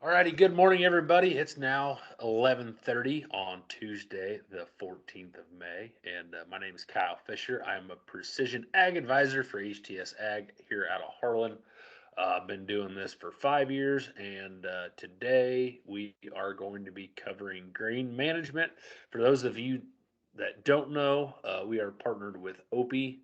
Alrighty, good morning, everybody. It's now 11:30 on Tuesday, the 14th of May, and my name is Kyle Fisher. I'm a precision ag advisor for HTS Ag here out of Harlan. I've been doing this for 5 years, and today we are going to be covering grain management. For those of you that don't know, we are partnered with OPI.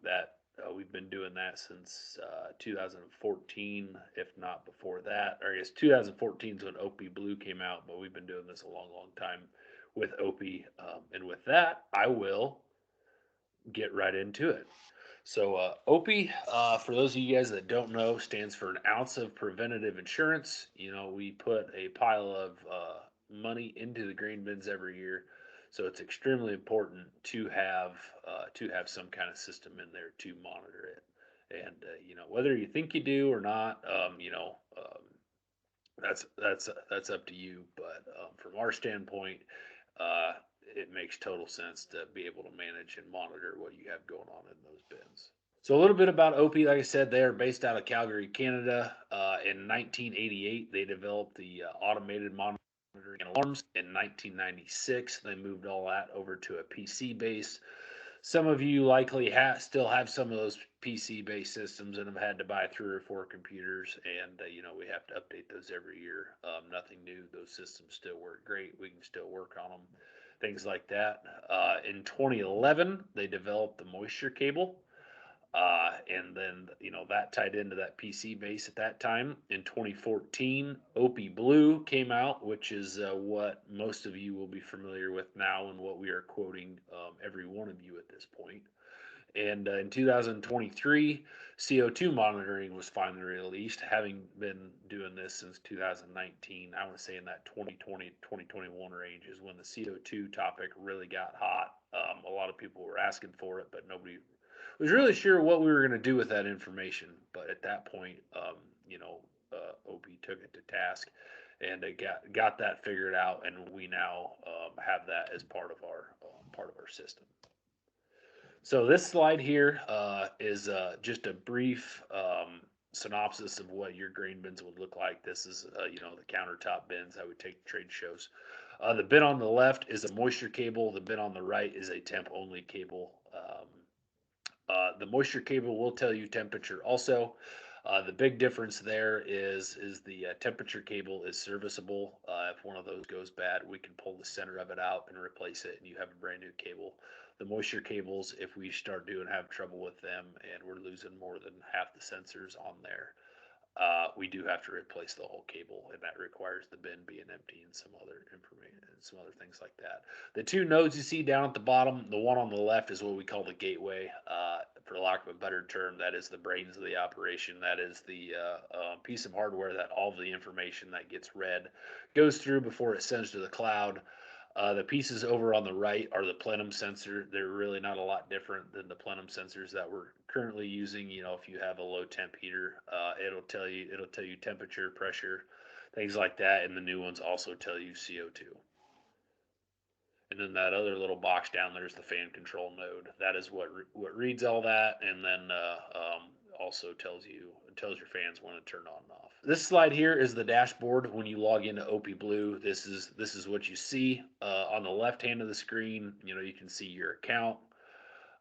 That We've been doing that since 2014, if not before that. Or I guess 2014 is when OP Blue came out, but we've been doing this a long, long time with OP. And with that, I will get right into it. So, OPI, for those of you guys that don't know, stands for an ounce of preventative insurance. We put a pile of money into the grain bins every year, so it's extremely important to have some kind of system in there to monitor it. And whether you think you do or not, that's up to you. But from our standpoint, uh, it makes total sense to be able to manage and monitor what you have going on in those bins. So a little bit about OP. Like I said, they are based out of Calgary, Canada. In 1988, they developed the automated monitoring and alarms. In 1996, they moved all that over to a PC base. Some of you likely still have some of those PC-based systems and have had to buy 3 or 4 computers, and we have to update those every year. Nothing new; those systems still work great. We can still work on them, things like that. In 2011, they developed the moisture cable, and then that tied into that PC base at that time. In 2014, OP Blue came out, which is what most of you will be familiar with now, and what we are quoting every one of you at this point. And in 2023, CO2 monitoring was finally released. Having been doing this since 2019, I want to say in that 2020 2021 range is when the CO2 topic really got hot. A lot of people were asking for it, but nobody was really sure what we were going to do with that information. But at that point, OP took it to task, and it got that figured out, and we now have that as part of our system. So this slide here is just a brief synopsis of what your grain bins would look like. This is the countertop bins I would take to trade shows. The bin on the left is a moisture cable. The bin on the right is a temp only cable. The moisture cable will tell you temperature also. The big difference there is the temperature cable is serviceable. If one of those goes bad, we can pull the center of it out and replace it, and you have a brand new cable. The moisture cables, if we start doing have trouble with them and we're losing more than half the sensors on there, we do have to replace the whole cable, and that requires the bin being empty and some other information and some other things like that. The two nodes you see down at the bottom, the one on the left is what we call the gateway. For lack of a better term, that is the brains of the operation. That is the piece of hardware that all of the information that gets read goes through before it sends to the cloud. The pieces over on the right are the plenum sensor. They're really not a lot different than the plenum sensors that we're currently using. If you have a low temp heater, it'll tell you temperature, pressure, things like that, and the new ones also tell you CO2. And then that other little box down there is the fan control node. That is what reads all that, and then also tells your fans when to turn on and off. This slide here is the dashboard when you log into OP Blue. This is what you see on the left hand of the screen. You can see your account,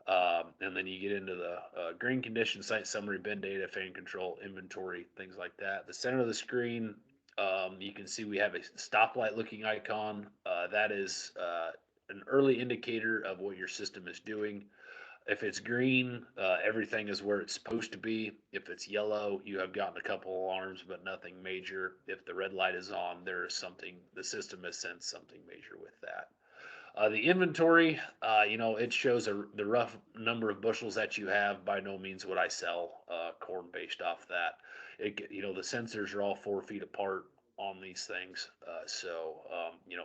and then you get into the grain condition, site summary, bin data, fan control, inventory, things like that. The center of the screen, you can see we have a stoplight looking icon. That is an early indicator of what your system is doing. If it's green, everything is where it's supposed to be. If it's yellow, you have gotten a couple alarms, but nothing major. If the red light is on, there is something, the system has sensed something major with that. The inventory, it shows the rough number of bushels that you have. By no means would I sell corn based off that. The sensors are all 4 feet apart on these things, so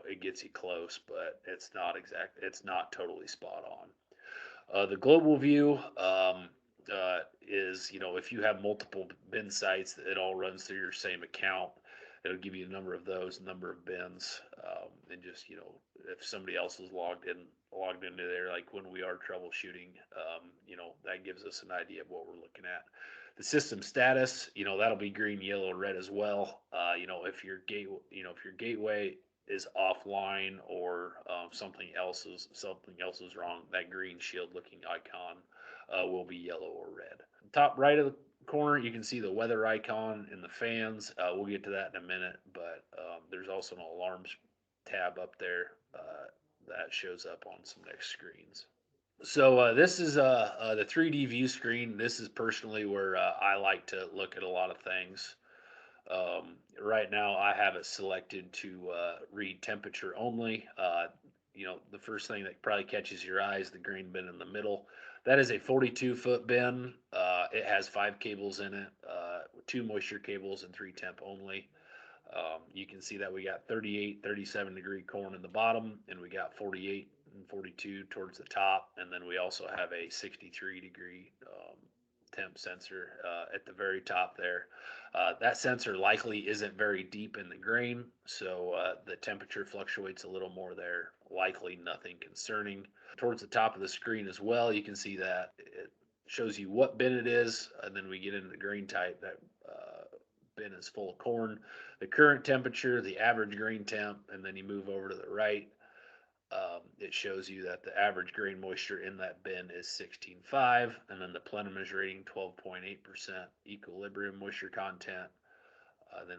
it gets you close, but it's not exact. It's not totally spot on. The global view is, if you have multiple bin sites, it all runs through your same account. It'll give you a number of those, number of bins, and just, if somebody else is logged in logged into there, like when we are troubleshooting. That gives us an idea of what we're looking at. The system status, that'll be green, yellow, red as well. If your gateway is offline or something else is wrong, that green shield looking icon will be yellow or red. Top right of the corner, you can see the weather icon and the fans. We'll get to that in a minute, but there's also an alarms tab up there that shows up on some next screens. So this is the 3D view screen. This is personally where I like to look at a lot of things. Right now, I have it selected to read temperature only. The first thing that probably catches your eye is the green bin in the middle. That is a 42-foot bin. It has 5 cables in it, 2 moisture cables and 3 temp only. You can see that we got 38, 37-degree corn in the bottom, and we got 48 and 42 towards the top, and then we also have a 63-degree temp sensor at the very top there. That sensor likely isn't very deep in the grain, so the temperature fluctuates a little more there. Likely nothing concerning. Towards the top of the screen as well, you can see that it shows you what bin it is, and then we get into the grain type. That bin is full of corn, the current temperature, the average grain temp, and then you move over to the right. It shows you that the average grain moisture in that bin is 16.5, and then the plenum is rating 12.8% equilibrium moisture content. Then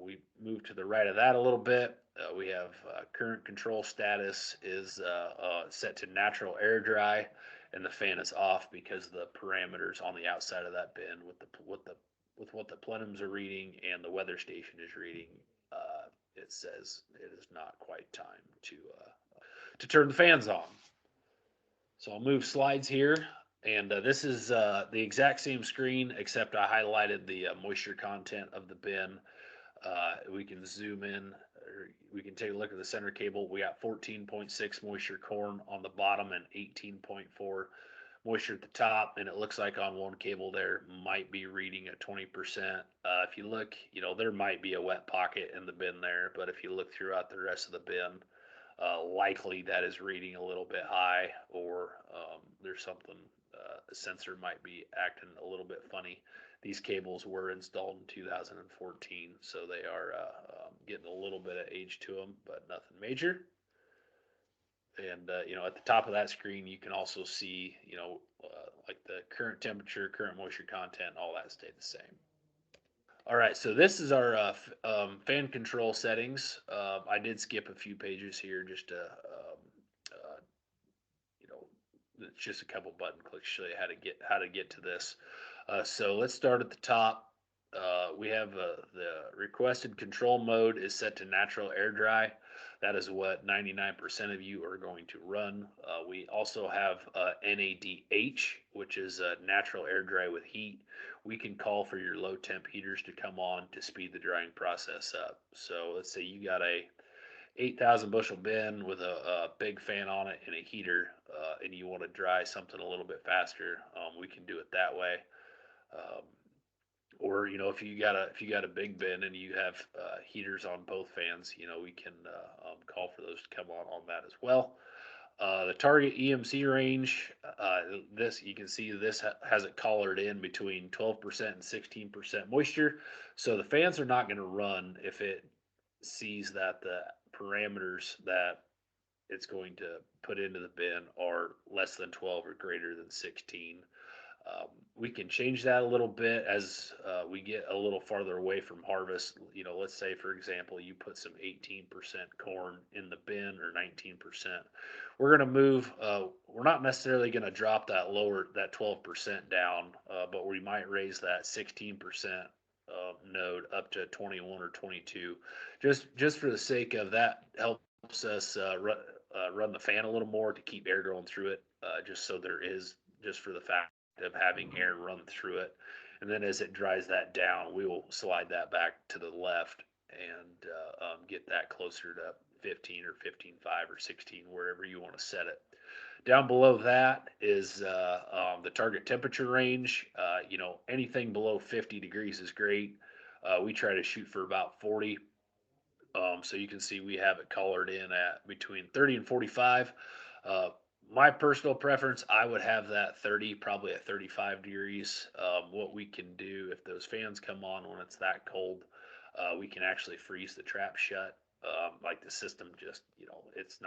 we move to the right of that a little bit. We have current control status is set to natural air dry, and the fan is off because the parameters on the outside of that bin with what the plenums are reading and the weather station is reading, it says it is not quite time to turn the fans on. So I'll move slides here, and this is the exact same screen except I highlighted the moisture content of the bin. We can zoom in, or we can take a look at the center cable. We got 14.6 moisture corn on the bottom and 18.4 moisture at the top, and it looks like on one cable there might be reading at 20%. If you look, there might be a wet pocket in the bin there, but if you look throughout the rest of the bin, likely that is reading a little bit high, or there's something, the sensor might be acting a little bit funny. These cables were installed in 2014, so they are getting a little bit of age to them, but nothing major. And at the top of that screen, you can also see, like the current temperature, current moisture content, all that stayed the same. All right, so this is our fan control settings. I did skip a few pages here just to, it's just a couple button clicks to show you how to get to this. So let's start at the top. We have the requested control mode is set to natural air dry. That is what 99% of you are going to run. We also have NADH, which is natural air dry with heat. We can call for your low temp heaters to come on to speed the drying process up. So let's say you got a 8,000 bushel bin with a big fan on it and a heater, and you want to dry something a little bit faster, we can do it that way. Or if you got a big bin and you have heaters on both fans, we can call for those to come on that as well. The target EMC range, this you can see this has it collared in between 12% and 16% moisture. So the fans are not going to run if it sees that the parameters that it's going to put into the bin are less than 12 or greater than 16. We can change that a little bit as we get a little farther away from harvest. Let's say, for example, you put some 18% corn in the bin or 19%. We're going to move, we're not necessarily going to drop that 12% down, but we might raise that 16% node up to 21 or 22. Just for the sake of that helps us run the fan a little more to keep air going through it, just for the fact of having air run through it. And then as it dries that down, we will slide that back to the left and get that closer to 15 or 15.5 or 16, wherever you want to set it. Down below that is the target temperature range. Anything below 50 degrees is great. We try to shoot for about 40. So you can see we have it colored in at between 30 and 45. Uh, my personal preference, I would have that 30, probably at 35 degrees. What we can do if those fans come on when it's that cold, we can actually freeze the trap shut. Like the system just, it's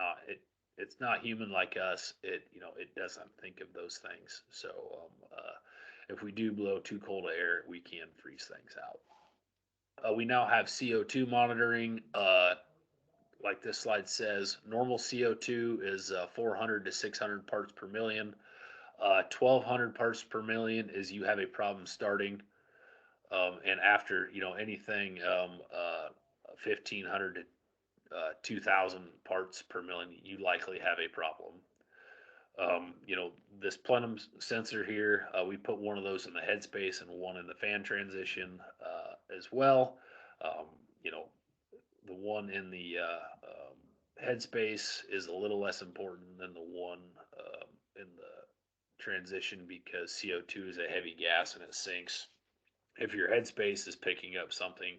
not human like us. It doesn't think of those things. So if we do blow too cold of air, we can freeze things out. We now have CO2 monitoring. Like this slide says, normal CO2 is 400 to 600 parts per million. 1,200 parts per million is you have a problem starting, and after anything 1,500 to 2,000 parts per million, you likely have a problem. This plenum sensor here, we put one of those in the headspace and one in the fan transition as well. Um, you know, the one in the headspace is a little less important than the one in the transition because CO2 is a heavy gas and it sinks. If your headspace is picking up something,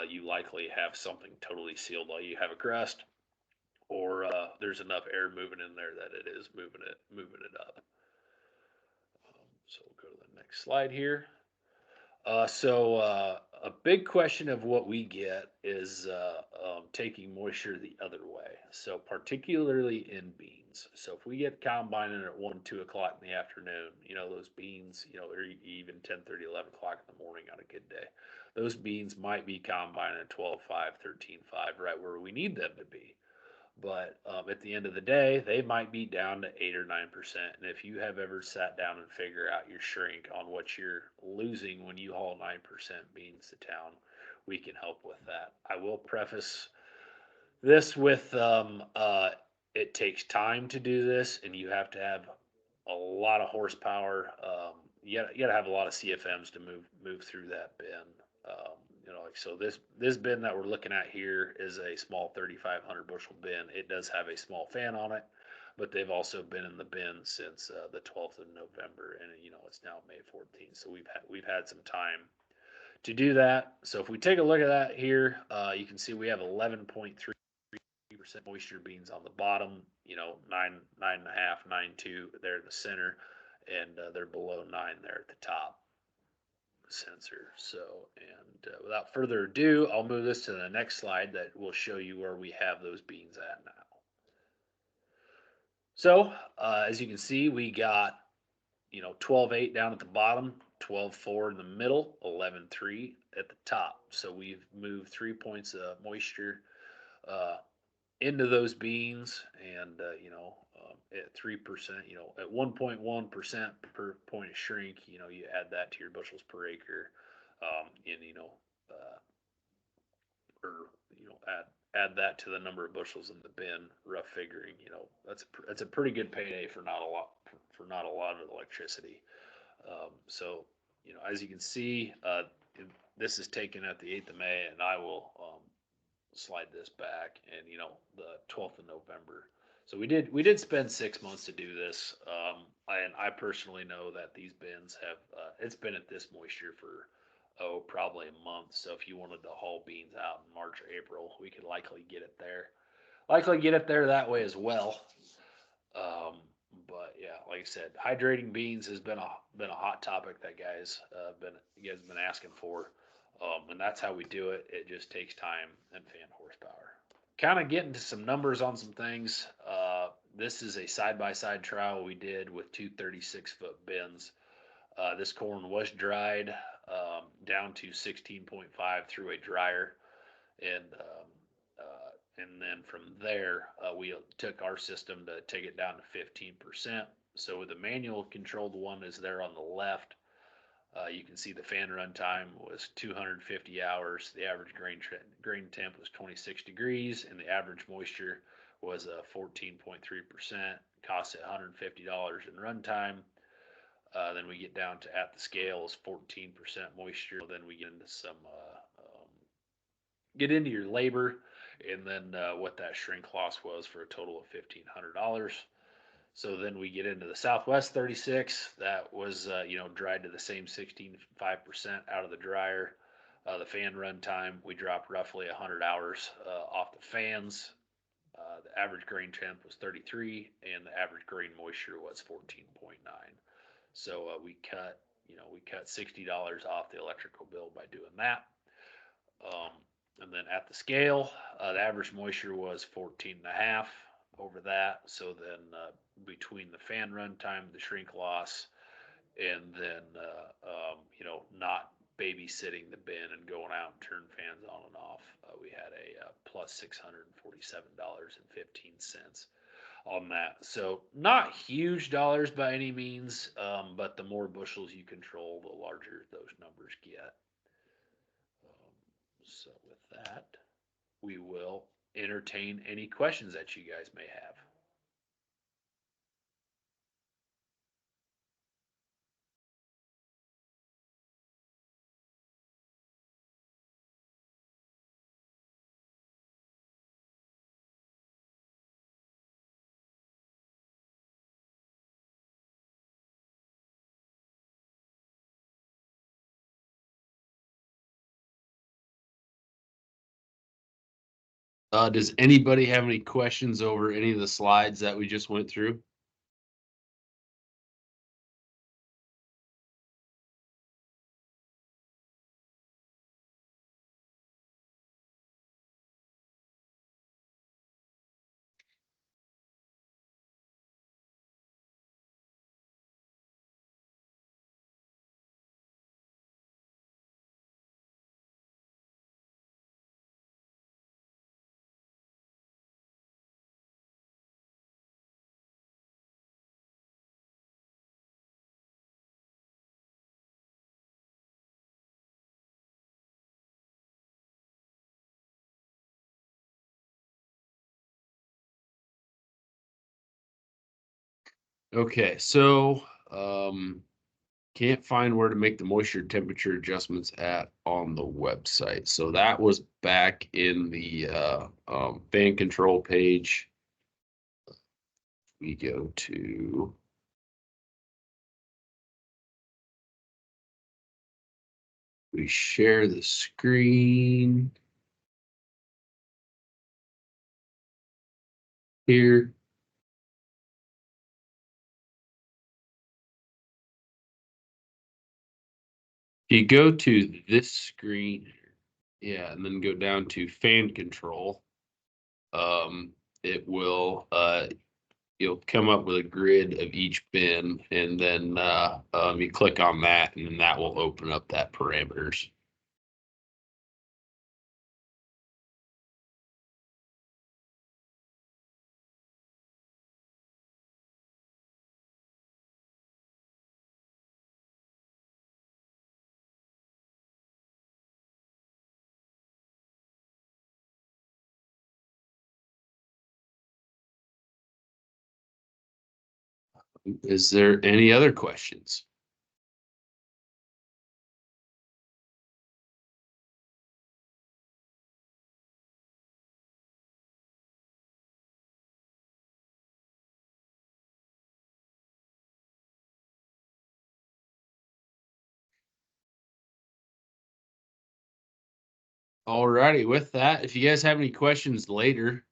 you likely have something totally sealed while you have a crust, or there's enough air moving in there that it is moving it up. So we'll go to the next slide here. A big question of what we get is taking moisture the other way. So particularly in beans. So if we get combining at 1, 2 o'clock in the afternoon, those beans, or even 10:30, 11 o'clock in the morning on a good day, those beans might be combining at 12.5, 13.5, right where we need them to be. But at the end of the day, they might be down to 8 or 9%. And if you have ever sat down and figure out your shrink on what you're losing when you haul 9% beans to town, we can help with that. I will preface this with it takes time to do this, and you have to have a lot of horsepower. You gotta have a lot of CFMs to move through that bin. Um, like so this bin that we're looking at here is a small 3,500 bushel bin. It does have a small fan on it, but they've also been in the bin since the 12th of November, and it's now May 14th. So we've had some time to do that. So if we take a look at that here, you can see we have 11.3% moisture beans on the bottom. 9.5, 9.2 there in the center, and they're below 9 there at the top sensor. So, and without further ado, I'll move this to the next slide that will show you where we have those beans at now. So, as you can see, we got 12.8 down at the bottom, 12.4 in the middle, 11.3 at the top. So we've moved 3 points of moisture uh, into those beans, and at 3%, at 1.1% per point of shrink, you add that to your bushels per acre, and or add that to the number of bushels in the bin, rough figuring, that's a pretty good payday for not a lot of electricity. So as you can see, this is taken at the 8th of May, and I will slide this back, and the 12th of November. So we did spend 6 months to do this, and I personally know that these bins have it's been at this moisture for probably a month. So if you wanted to haul beans out in March or April, we could likely get it there that way as well. Um, but yeah, like I said, hydrating beans has been a hot topic that you guys been asking for, and that's how we do it. It just takes time and fan horsepower. Kind of getting to some numbers on some things. This is a side-by-side trial we did with two 36-foot bins. This corn was dried down to 16.5 through a dryer, and then from there we took our system to take it down to 15%. So the manual controlled one is there on the left. You can see the fan run time was 250 hours. The average grain temp was 26 degrees, and the average moisture was 14.3%. Cost at $150 in run time. Then we get down to at the scale is 14% moisture. Then we get into your labor, and then what that shrink loss was for a total of $1,500. So then we get into the Southwest 36. That was dried to the same 16.5% out of the dryer. The fan run time, we dropped roughly 100 hours off the fans. The average grain temp was 33, and the average grain moisture was 14.9. So we cut $60 off the electrical bill by doing that. Um, and then at the scale, the average moisture was 14 and a half over that. So then between the fan run time, the shrink loss, and then not babysitting the bin and going out and turn fans on and off, we had a plus $647.15 on that. So not huge dollars by any means, but the more bushels you control, the larger those numbers get. So with that, we will entertain any questions that you guys may have. Does anybody have any questions over any of the slides that we just went through? Okay, so can't find where to make the moisture temperature adjustments at on the website. So that was back in the fan control page. We go to we share the screen here. If you go to this screen, yeah, and then go down to fan control, it will you'll come up with a grid of each bin, and then you click on that, and then that will open up that parameters. Is there any other questions? Alrighty, with that, if you guys have any questions later,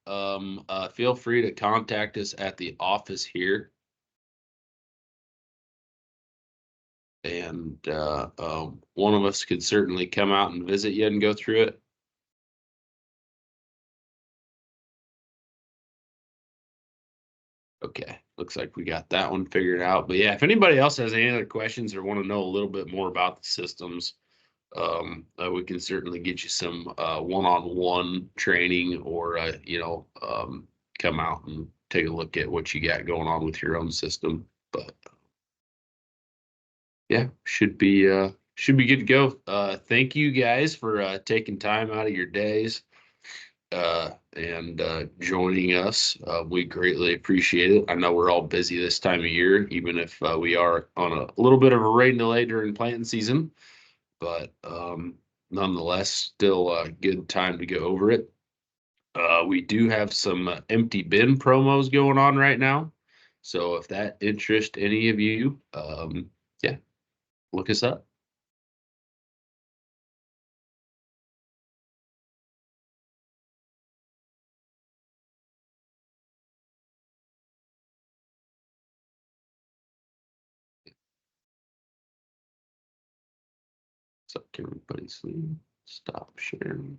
feel free to contact us at the office here. And one of us could certainly come out and visit you and go through it. Okay, looks like we got that one figured out. But yeah, if anybody else has any other questions or want to know a little bit more about the systems, we can certainly get you some one-on-one training, or come out and take a look at what you got going on with your own system. But yeah, should be good to go. Thank you guys for taking time out of your days and joining us. We greatly appreciate it. I know we're all busy this time of year, even if we are on a little bit of a rain delay during planting season, but nonetheless, still a good time to go over it. We do have some empty bin promos going on right now. So if that interests any of you, yeah, look us up. So can everybody see? Stop sharing.